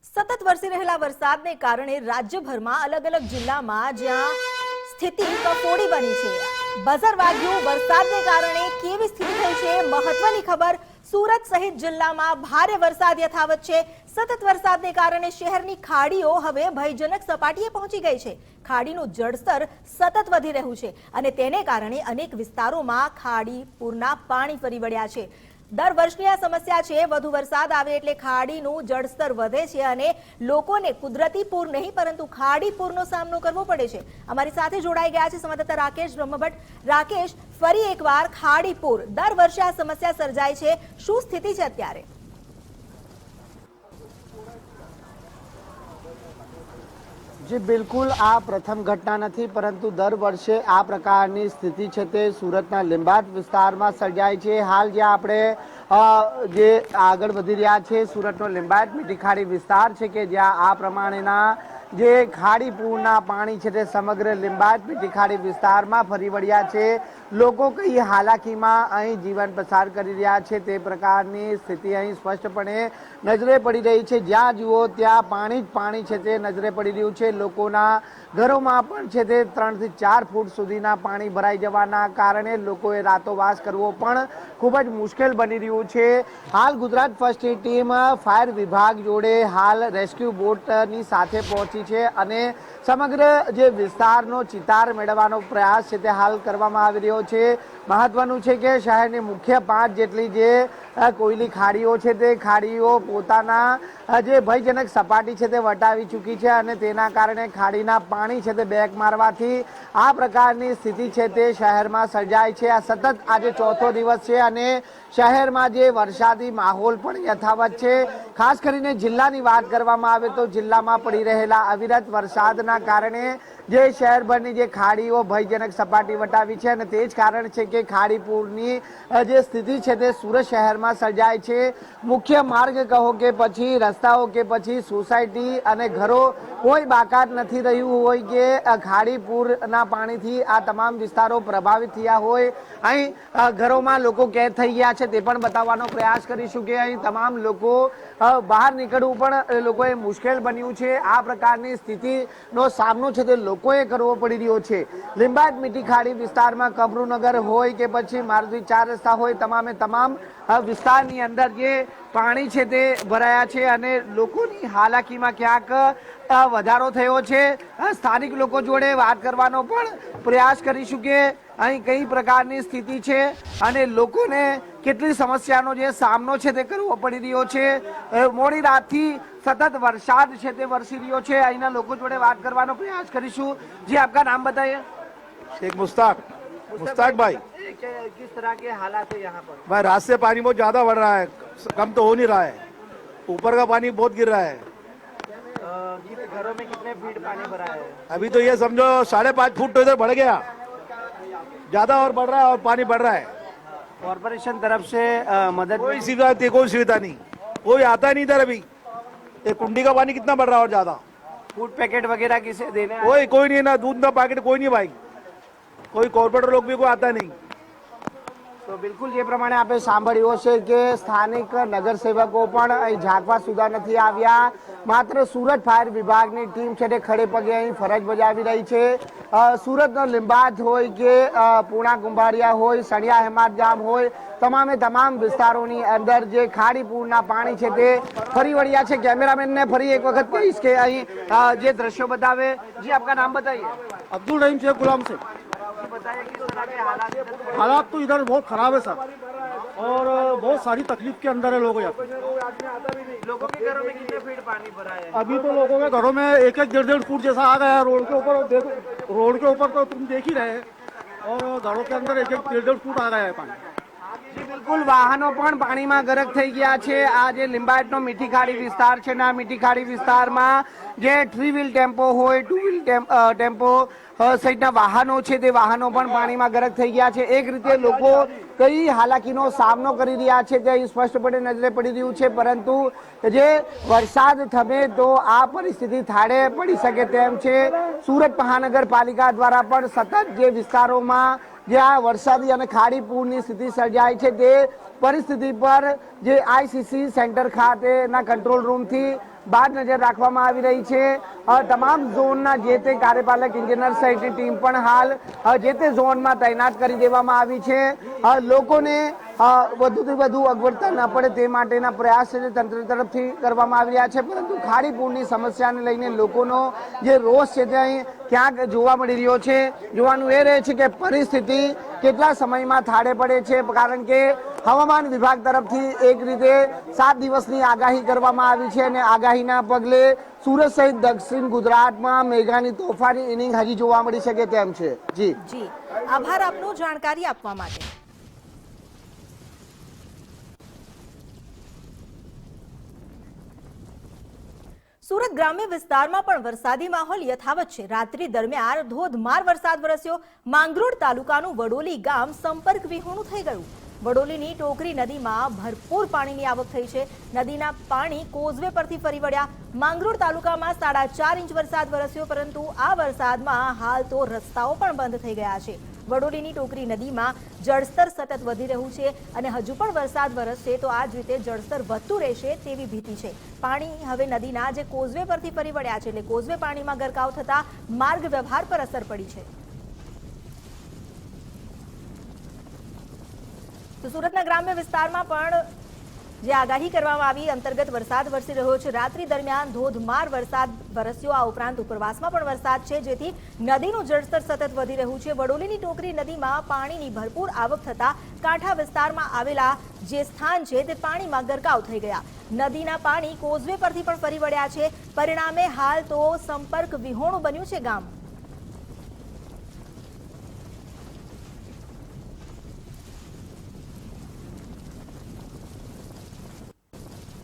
સતત વરસી રહેલા વરસાદને કારણે રાજ્યભરમાં અલગ અલગ જિલ્લામાં જ્યાં સ્થિતિ કફોડી બની છે। બઝર વાગ્યું, વરસાદને કારણે કેવી સ્થિતિ થઈ છે મહત્વની ખબર। સુરત સહિત જિલ્લામાં ભારે વરસાદ યથાવત છે। સતત વરસાદને કારણે શહેરની ખાડીઓ હવે ભયજનક સપાટીએ પહોંચી ગઈ છે। ખાડીનું જળસ્તર સતત વધી રહ્યું છે અને તેને કારણે અનેક વિસ્તારોમાં ખાડી પૂરના પાણી ફરી વળ્યા છે। દર વર્ષની આ સમસ્યા છે। વધુ વરસાદ આવે એટલે ખાડીનું જળસ્તર વધે છે અને લોકોને કુદરતી પૂર નહીં પરંતુ ખાડી પૂરનો સામનો કરવો પડે છે। અમારી સાથે જોડાઈ ગયા છે સંવાદદાતા રાકેશ બ્રહ્મભટ્ટ। રાકેશ, ફરી એકવાર ખાડી પૂર, દર વર્ષે આ સમસ્યા સર્જાય છે, શું સ્થિતિ છે અત્યારે? जी बिल्कुल आ प्रथम घटना नहीं परंतु दर वर्षे आ प्रकारनी स्थिति है ते सूरतना लिंबायत विस्तार में सर्जाय है। हाल ज्यां आपणे जे आगळ वधी रह्या छे सूरतनो लिंबायत मीठी खाड़ी विस्तार है कि ज्यां आ प्रमाणेना जे खाड़ी पूरना पाणी है ते समग्र लिंबायत मीठी खाड़ी विस्तार में फरी वळ्या छे। लोको कई हालाकी में अहीं जीवन पसार करी रह्या छे ते प्रकारनी स्थिति अहीं स्पष्टपणे नजरे पड़ी रही है। ज्यां जुओ त्यां पाणी ज पाणी है ते नजरे पड़ी रह्युं छे। लोकोना घरोमां पण छे ते 3 થી 4 ફૂટ सुधीना पाणी भराई जवाना कारणे लोकोए रातोवास करवो पण खूब ज मुश्केल बनी रह्युं छे। हाल गुजरात फर्स्टની टीम फायर विभाग जोड़े हाल रेस्क्यू बोटनी साथे पहोंची छे अने समग्र जे विस्तारनो चितार मेळवવાનો प्रयास छे ते हाल करवामां आवी रह्यो छे। महत्वनुं छे के शहेरनी मुख्य 5 जेटली जे कोयली खाड़ीओ छे ते खाड़ीओ पोताना जे भयजनक सपाटी छे ते वटावी चूकी छे अने तेना कारणे खाड़ीना पाणी छे ते बेक मारवाथी आ प्रकारनी स्थिति छे ते शहेरमां सर्जाय छे। आ सतत आजे चौथो दिवस छे अने शहेरमां जे वरसादी माहोल पण यथावत छे। खास करीने जिल्लानी वात करवामां आवे तो जिल्लामां पड़ी रहेला अविरत वरसादना कारणे जे शहेरभરની જે ખાડીઓ ભયજનક સપાટી વટાવી છે અને તે જ કારણ છે કે ખાડી પૂરની જે સ્થિતિ છે તે સુરત શહેરમાં સર્જાય છે। મુખ્ય માર્ગ કહો કે પછી રસ્તાઓ કે પછી સોસાયટી અને ઘરો કોઈ બાકાત નથી રહ્યું હોય કે ખાડી પૂરના પાણીથી આ તમામ વિસ્તારો પ્રભાવિત થયા હોય। અહીં ઘરોમાં લોકો કેદ થઈ ગયા છે તે પણ બતાવવાનો પ્રયાસ કરીશું કે અહીં તમામ લોકો બહાર નીકળવું પણ લોકોએ મુશ્કેલ બન્યું છે। આ પ્રકારની સ્થિતિનો સામનો છે તે લોકોએ કરવો પડી રહ્યો છે। લિંબાયત મીઠી ખાડી વિસ્તારમાં કબરૂનગર હોય કે પછી મારુતિ 4 રસ્તા હોય તમામે તમામ વિસ્તારની અંદર જે પાણી છે તે ભરાયા છે અને લોકોની હાલાકીમાં ક્યાંક વધારો થયો છે। સ્થાનિક લોકો જોડે વાત કરવાનો પણ પ્રયાસ કરીશું કે અહીં કઈ પ્રકારની સ્થિતિ છે અને લોકોને કેટલી સમસ્યાનો જે સામનો છે તે કરવો પડી રહ્યો છે। મોડી રાતથી સતત વરસાદ છે તે વરસી રહ્યો છે। અહીંના લોકો જોડે વાત કરવાનો પ્રયાસ કરીશું। जी आपका नाम बताइए। शेख मुश्ताक भाई। किस तरह के हालात है यहाँ पर? भाई रात से पानी बहुत ज्यादा बढ़ रहा है, कम तो हो नहीं रहा है, ऊपर का पानी बहुत गिर रहा है। घरों में कितने फीट पानी भरा है? अभी तो ये समझो 5.5 फुट तो इधर बढ़ गया, ज्यादा और बढ़ रहा है और पानी बढ़ रहा है। कॉर्पोरेशन तरफ से मदद कोई सुविधा नहीं, कोई आता नहीं इधर। अभी ये कुंडी का पानी कितना बढ़ रहा है और ज्यादा। फूड पैकेट वगैरह किसे देने? कोई नहीं, ना दूध ना पैकेट कोई नहीं भाई, कोई कॉर्पोरेटर लोग भी कोई आता नहीं। તો બિલકુલ જે પ્રમાણે આપણે સાંભળ્યું હશે કે સ્થાનિક નગરસેવકો પણ અહીં ઝાંકવા સુધા નથી આવ્યા। માત્ર સુરત ફાયર વિભાગની ટીમ છે તે ખડે પગે અહીં ફરજ બજાવી રહી છે। સુરતનો લિંબાયત હોય કે પૂણા કુંભારિયા હોય, સણિયા હેમાદજામ હોય, તમામે તમામ વિસ્તારોની અંદર જે ખાડી પૂરના પાણી છે તે ફરી વળ્યા છે। કેમેરામેનને ફરી એક વખત કહીશ કે અહીં જે દ્રશ્યો બતાવે। जी आपका नाम बताइए। अब्दुल रहीम शेख गुलाम से। बताइए किस तरह के हालात? हालात तो इधर बहुत खराब है सर और बहुत सारी तकलीफ के अंदर है लोग यहाँ पे। लोगों के घरों में कितने फीट पानी भरा है? अभी तो लोगों के घरों में 1-1 फुट जैसा आ गया है रोड के ऊपर। और देखो रोड के ऊपर तो तुम देख ही रहे और घरों के अंदर 1-1 फुट आ गया है पानी। जी बिल्कुल, वाहनों पण पाણીમાં ગરક થઈ ગયા છે। આ જે લિંબાયતનો મીઠી ખાડી વિસ્તાર છે ને આ મીઠી ખાડી વિસ્તારમાં જે 3 વ્હીલ ટેમ્પો હોય, 2 વ્હીલ ટેમ્પો સહિતના વાહનો છે તે વાહનો પણ પાણીમાં ગરક થઈ ગયા છે। એક રીતે લોકો કઈ હાલાકીનો સામનો કરી રહ્યા છે તે સ્પષ્ટપણે નજરે પડી રહ્યું છે। પરંતુ જે વરસાદ થમે તો આ પરિસ્થિતિ થાળે પડી શકે તેમ છે। સુરત મહાનગરપાલિકા દ્વારા પણ સતત જે વિસ્તારોમાં જ્યાં વરસાદી અને ખાડી પૂરની સ્થિતિ સર્જાય છે તે પરિસ્થિતિ પર જે આઈસીસી સેન્ટર ખાતેના કંટ્રોલ રૂમથી બાદ નજર રાખવામાં આવી રહી છે. તમામ ઝોનના જે તે કાર્યપાલક ઇન્જિનિયર સહિતની ટીમ પણ હાલ જે તે ઝોનમાં તૈનાત કરી દેવામાં આવી છે. લોકોને વધુથી વધુ અગવડતા ન પડે તે માટેના પ્રયાસ છે તંત્ર તરફથી કરવામાં આવી રહ્યા છે, પરંતુ ખાડી પૂરની સમસ્યાને લઈને લોકોનો જે રોષ છે તે અહીં ક્યાંક જોવા મળી રહ્યો છે. જોવાનું એ રહે છે કે પરિસ્થિતિ કેટલા સમયમાં થાળે પડે છે, કારણ કે હવામાન વિભાગ તરફથી એક રીતે 7 દિવસની આગાહી કરવામાં આવી છે અને આગાહીના પગલે સુરત સહિત દક્ષિણ ગુજરાતમાં મેઘાની તોફાની ઇનિંગ હજી જોવા મળી શકે તેમ છે. જી આભાર આપનો જાણકારી આપવા માટે. સુરત ગ્રામ્ય વિસ્તારમાં પણ વરસાદી માહોલ યથાવત છે. રાત્રિ દરમિયાન ધોધમાર વરસાદ વરસ્યો. માંગરોળ તાલુકાનું વડોલી ગામ સંપર્ક વિહોણું થઈ ગયું. વડોલીની ટોકરી નદીમાં ભરપૂર પાણીની આવક થઈ છે. નદીના પાણી કોઝવે પરથી ફરી વળ્યા. માંગરોળ તાલુકામાં 4.5 ઇંચ વરસાદ વરસ્યો, પરંતુ આ વરસાદમાં હાલ તો રસ્તાઓ પણ બંધ થઈ ગયા છે. વડોલીની ટોકરી નદીમાં જળસ્તર સતત વધી રહ્યું છે અને હજુ પણ વરસાદ વરસશે તો આ જ રીતે જળસ્તર વધતું રહેશે તેવી ભીતિ છે. પાણી હવે નદીના જે કોઝવે પરથી ફરી વળ્યા છે, એટલે કોઝવે પાણીમાં ગરકાવ થતા માર્ગ વ્યવહાર પર અસર પડી છે. તો સુરતના ગ્રામ્ય વિસ્તારમાં પણ જે આગાહી કરવામાં આવી અંતર્ગત વરસાદ વરસી રહ્યો છે. રાત્રિ દરમિયાન ધોધમાર વરસાદ વરસ્યો. આ ઉપરાંત ઉપરવાસમાં પણ વરસાદ છે, જેથી નદીનું જળસ્તર સતત વધી રહ્યું છે. વડોલીની ટોકરી નદીમાં પાણીની ભરપૂર આવક થતા કાંઠા વિસ્તારમાં આવેલા જે સ્થાન છે તે પાણીમાં ગરકાવ થઈ ગયા. નદીના પાણી કોઝવે પરથી પણ ફરી વળ્યા છે. પરિણામે હાલ તો સંપર્ક વિહોણું બન્યું છે ગામ.